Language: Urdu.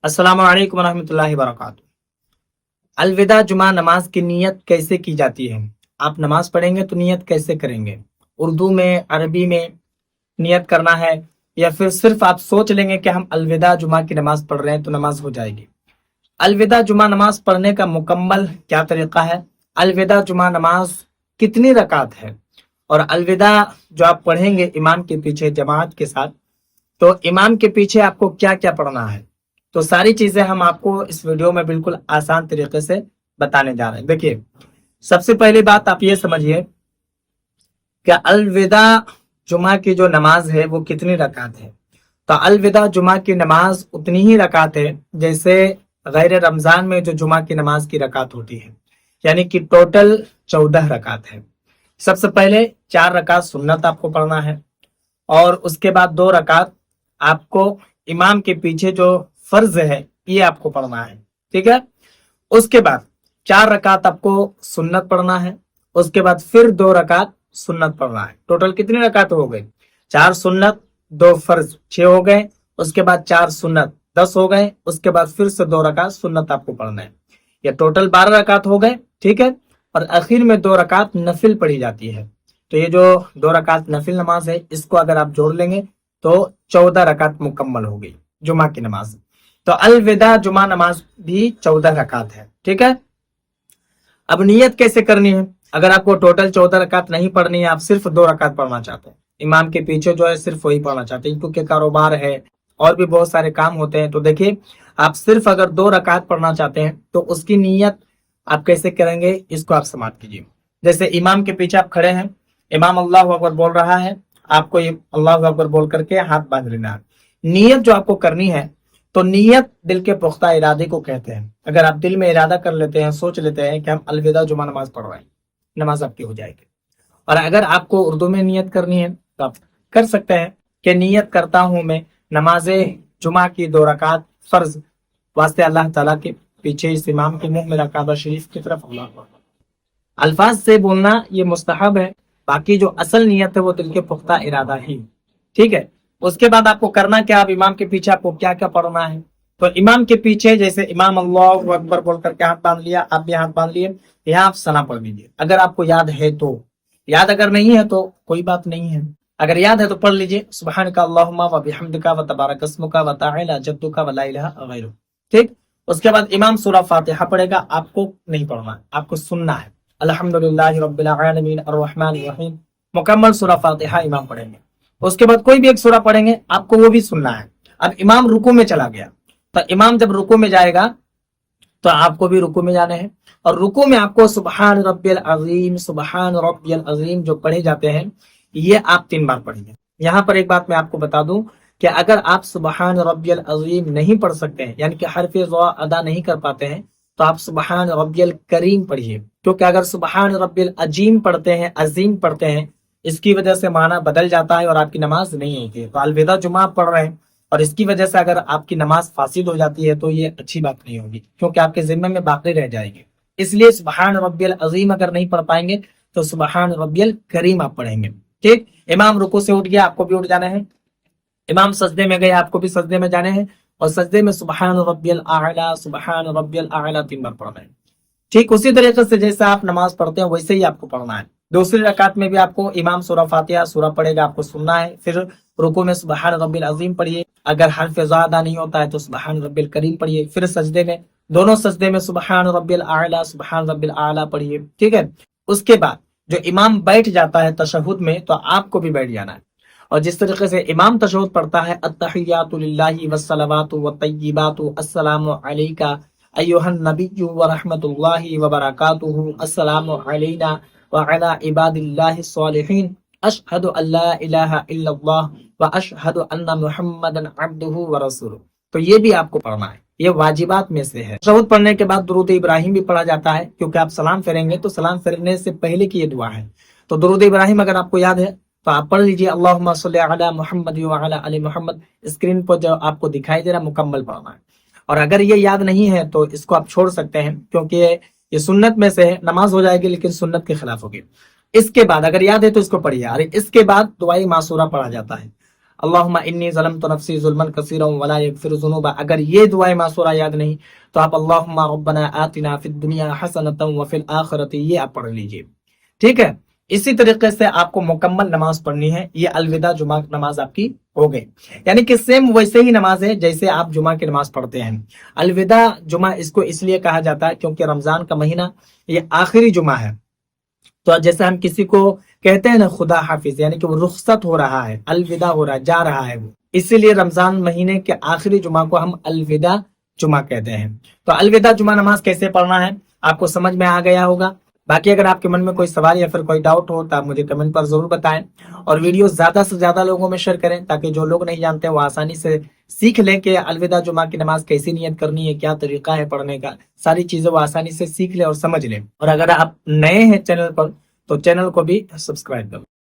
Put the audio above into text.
السلام علیکم ورحمۃ اللہ وبرکاتہ۔ الوداع جمعہ نماز کی نیت کیسے کی جاتی ہے؟ آپ نماز پڑھیں گے تو نیت کیسے کریں گے؟ اردو میں، عربی میں نیت کرنا ہے، یا پھر صرف آپ سوچ لیں گے کہ ہم الوداع جمعہ کی نماز پڑھ رہے ہیں تو نماز ہو جائے گی؟ الوداع جمعہ نماز پڑھنے کا مکمل کیا طریقہ ہے؟ الوداع جمعہ نماز کتنی رکعت ہے؟ اور الوداع جو آپ پڑھیں گے امام کے پیچھے جماعت کے ساتھ، تو امام کے پیچھے آپ کو کیا کیا پڑھنا ہے؟ تو ساری چیزیں ہم آپ کو اس ویڈیو میں بالکل آسان طریقے سے بتانے جا رہے ہیں۔ دیکھیے، سب سے پہلی بات آپ یہ سمجھیے کہ الوداع جمعہ کی جو نماز ہے وہ کتنی رکعت ہے۔ تو الوداع جمعہ کی نماز اتنی ہی رکعت ہے جیسے غیر رمضان میں جو جمعہ کی نماز کی رکعت ہوتی ہے، یعنی کہ ٹوٹل 14 رکعت ہے۔ سب سے پہلے 4 رکعت سنت آپ کو پڑھنا ہے، اور اس کے بعد 2 رکعت آپ کو امام کے پیچھے جو فرض ہے یہ آپ کو پڑھنا ہے، ٹھیک ہے۔ اس کے بعد 4 رکعت آپ کو سنت پڑھنا ہے، اس کے بعد پھر 2 رکعت سنت پڑھنا ہے۔ ٹوٹل کتنی رکعت ہو گئے؟ 4 سنت، 2 فرض، 6 ہو گئے۔ اس کے بعد 4 سنت، 10 ہو گئے۔ اس کے بعد پھر سے 2 رکعت سنت آپ کو پڑھنا ہے، یہ ٹوٹل 12 رکعت ہو گئے، ٹھیک ہے۔ اور آخر میں 2 رکعت نفل پڑھی جاتی ہے، تو یہ جو 2 رکعت نفل نماز ہے اس کو اگر آپ جوڑ لیں گے تو 14 رکعت مکمل ہو گئی جمعہ کی نماز۔ تو الوداع جمعہ نماز بھی 14 رکعت ہے، ٹھیک ہے۔ اب نیت کیسے کرنی ہے؟ اگر آپ کو ٹوٹل 14 رکعت نہیں پڑھنی ہے، آپ صرف 2 رکعت پڑھنا چاہتے ہیں، امام کے پیچھے جو ہے صرف وہی پڑھنا چاہتے ہیں کیونکہ کاروبار ہے اور بھی بہت سارے کام ہوتے ہیں، تو دیکھیے آپ صرف اگر 2 رکعت پڑھنا چاہتے ہیں تو اس کی نیت آپ کیسے کریں گے اس کو آپ سماعت کیجیے۔ جیسے امام کے پیچھے آپ کھڑے ہیں، امام اللہ اکبر بول رہا ہے، آپ کو اللہ اکبر بول کر کے ہاتھ باندھ لینا ہے۔ نیت جو آپ کو کرنی ہے، تو نیت دل کے پختہ ارادے کو کہتے ہیں۔ اگر آپ دل میں ارادہ کر لیتے ہیں، سوچ لیتے ہیں کہ ہم الوداع جمعہ نماز پڑھ رہے ہیں، نماز آپ کی ہو جائے گی۔ اور اگر آپ کو اردو میں نیت کرنی ہے تو آپ کر سکتے ہیں کہ نیت کرتا ہوں میں نماز جمعہ کی 2 رکعت فرض واسطے اللہ تعالیٰ کے پیچھے اس امام کے منہ میں کعبہ شریف کی طرف اللہ اکبر۔ الفاظ سے بولنا یہ مستحب ہے، باقی جو اصل نیت ہے وہ دل کے پختہ ارادہ ہی، ٹھیک ہے۔ اس کے بعد آپ کو کرنا کیا؟ اب امام کے پیچھے آپ کو کیا کیا پڑھنا ہے؟ تو امام کے پیچھے جیسے امام اللہ اکبر بول کر کے ہاتھ باندھ لیا، آپ بھی ہاتھ باندھ لیے، یہاں آپ ثنا پڑھ لیجیے اگر آپ کو یاد ہے تو۔ یاد اگر نہیں ہے تو کوئی بات نہیں ہے، اگر یاد ہے تو پڑھ لیجیے سبحانک اللہم و بحمدک و تبارک اسمک و تعالی جدک و لا الہ غیرک، ٹھیک۔ اس کے بعد امام سورہ فاتحہ پڑھے گا، آپ کو نہیں پڑھنا ہے، آپ کو سننا ہے۔ الحمدللہ رب العالمین الرحمن الرحیم، مکمل سورہ فاتحہ امام پڑھیں گے۔ اس کے بعد کوئی بھی ایک سورہ پڑھیں گے، آپ کو وہ بھی سننا ہے۔ اب امام رکوع میں چلا گیا، تو امام جب رکوع میں جائے گا تو آپ کو بھی رکوع میں جانا ہے، اور رکوع میں آپ کو سبحان ربی العظیم، سبحان ربی العظیم جو پڑھے جاتے ہیں یہ آپ 3 بار پڑھیں گے۔ یہاں پر ایک بات میں آپ کو بتا دوں کہ اگر آپ سبحان ربی العظیم نہیں پڑھ سکتے ہیں، یعنی کہ حرف ضا ادا نہیں کر پاتے ہیں، تو آپ سبحان ربی الکریم پڑھیے، کیونکہ اگر سبحان ربی العظیم پڑھتے ہیں، عظیم پڑھتے ہیں، اس کی وجہ سے معنی بدل جاتا ہے اور آپ کی نماز نہیں ہوتی۔ تو الوداع جمعہ پڑھ رہے ہیں اور اس کی وجہ سے اگر آپ کی نماز فاسد ہو جاتی ہے تو یہ اچھی بات نہیں ہوگی، کیونکہ آپ کے ذمے میں باقی رہ جائے گی۔ اس لیے سبحان ربی العظیم اگر نہیں پڑھ پائیں گے تو سبحان ربی الکریم آپ پڑھیں گے، ٹھیک۔ امام رکوع سے اٹھ گیا، آپ کو بھی اٹھ جانا ہے۔ امام سجدے میں گئے، آپ کو بھی سجدے میں جانے ہیں، اور سجدے میں سبحان ربی الاعلی، سبحان ربی الاعلی 3 بار پڑھنا ہے، ٹھیک۔ اسی طریقے سے جیسے آپ نماز پڑھتے ہیں ویسے ہی آپ کو پڑھنا ہے۔ دوسری رکعت میں بھی آپ کو امام سورہ فاتحہ سورہ پڑھے گا، آپ کو سننا ہے، پھر رکوع میں سبحان ربی العظیم پڑھیے، اگر حرف ضا ادا نہیں ہوتا ہے تو سبحان ربی الکریم پڑھیے، پھر سجدے میں دونوں سجدے میں سبحان ربی الاعلی، سبحان ربی الاعلی پڑھیے، ٹھیک ہے۔ اس کے بعد جو امام بیٹھ جاتا ہے تشہد میں تو آپ کو بھی بیٹھ جانا ہے، اور جس طریقے سے امام تشہد پڑھتا ہے التحیات للہ والصلوات والطیبات السلام علیک ایھا النبی ورحمۃ اللہ وبرکاتہ، السلام علینا وعلی عباد اللہ الصالحین، اشہد ان لا الہ الا اللہ واشہد ان محمدا عبدہ ورسولہ، تو یہ بھی آپ کو پڑھنا ہے، یہ واجبات میں سے ہے۔ تشہد پڑھنے کے بعد درود ابراہیم بھی پڑھا جاتا ہے، کیونکہ آپ سلام پھیریں گے تو سلام پھیرنے سے پہلے کی یہ دعا ہے، تو درود ابراہیم اگر آپ کو یاد ہے تو آپ پڑھ لیجیے اللہم صلی علی محمد وعلی آل محمد، اسکرین پر جو آپ کو دکھائی دے رہا مکمل پڑھنا ہے۔ اور اگر یہ یاد نہیں ہے تو اس کو آپ چھوڑ سکتے ہیں، کیونکہ یہ سنت میں سے ہے، نماز ہو جائے گی لیکن سنت کے خلاف ہوگی۔ اس کے بعد اگر یاد ہے تو اس کو پڑھیے، اور اس کے بعد دعائے معصورہ پڑھا جاتا ہے۔ اللہم انی ظلمت نفسی ظلما کثیرا ولا یغفر الذنوب، اگر یہ دعائیں معصورہ یاد نہیں تو آپ اللہم ربنا آتنا فی الدنیا حسنۃ وفی الآخرۃ یہ آپ پڑھ لیجئے، ٹھیک ہے۔ اسی طریقے سے آپ کو مکمل نماز پڑھنی ہے، یہ الوداع جمعہ نماز آپ کی ہو گئی، یعنی کہ سیم ویسے ہی نماز ہے جیسے آپ جمعہ کی نماز پڑھتے ہیں۔ الوداع جمعہ اس کو اس لیے کہا جاتا ہے کیونکہ رمضان کا مہینہ یہ آخری جمعہ ہے، تو جیسے ہم کسی کو کہتے ہیں نا خدا حافظ، یعنی کہ وہ رخصت ہو رہا ہے، الوداع ہو رہا ہے، جا رہا ہے وہ، اسی لیے رمضان مہینے کے آخری جمعہ کو ہم الوداع جمعہ کہتے ہیں۔ تو الوداع جمعہ نماز کیسے پڑھنا ہے آپ کو سمجھ میں آ گیا ہوگا۔ باقی اگر آپ کے من میں کوئی سوال یا پھر کوئی ڈاؤٹ ہو تو آپ مجھے کمنٹ پر ضرور بتائیں، اور ویڈیو زیادہ سے زیادہ لوگوں میں شیئر کریں تاکہ جو لوگ نہیں جانتے وہ آسانی سے سیکھ لیں کہ الوداع جمعہ کی نماز کیسی نیت کرنی ہے، کیا طریقہ ہے پڑھنے کا، ساری چیزیں وہ آسانی سے سیکھ لیں اور سمجھ لیں۔ اور اگر آپ نئے ہیں چینل پر تو چینل کو بھی سبسکرائب کریں۔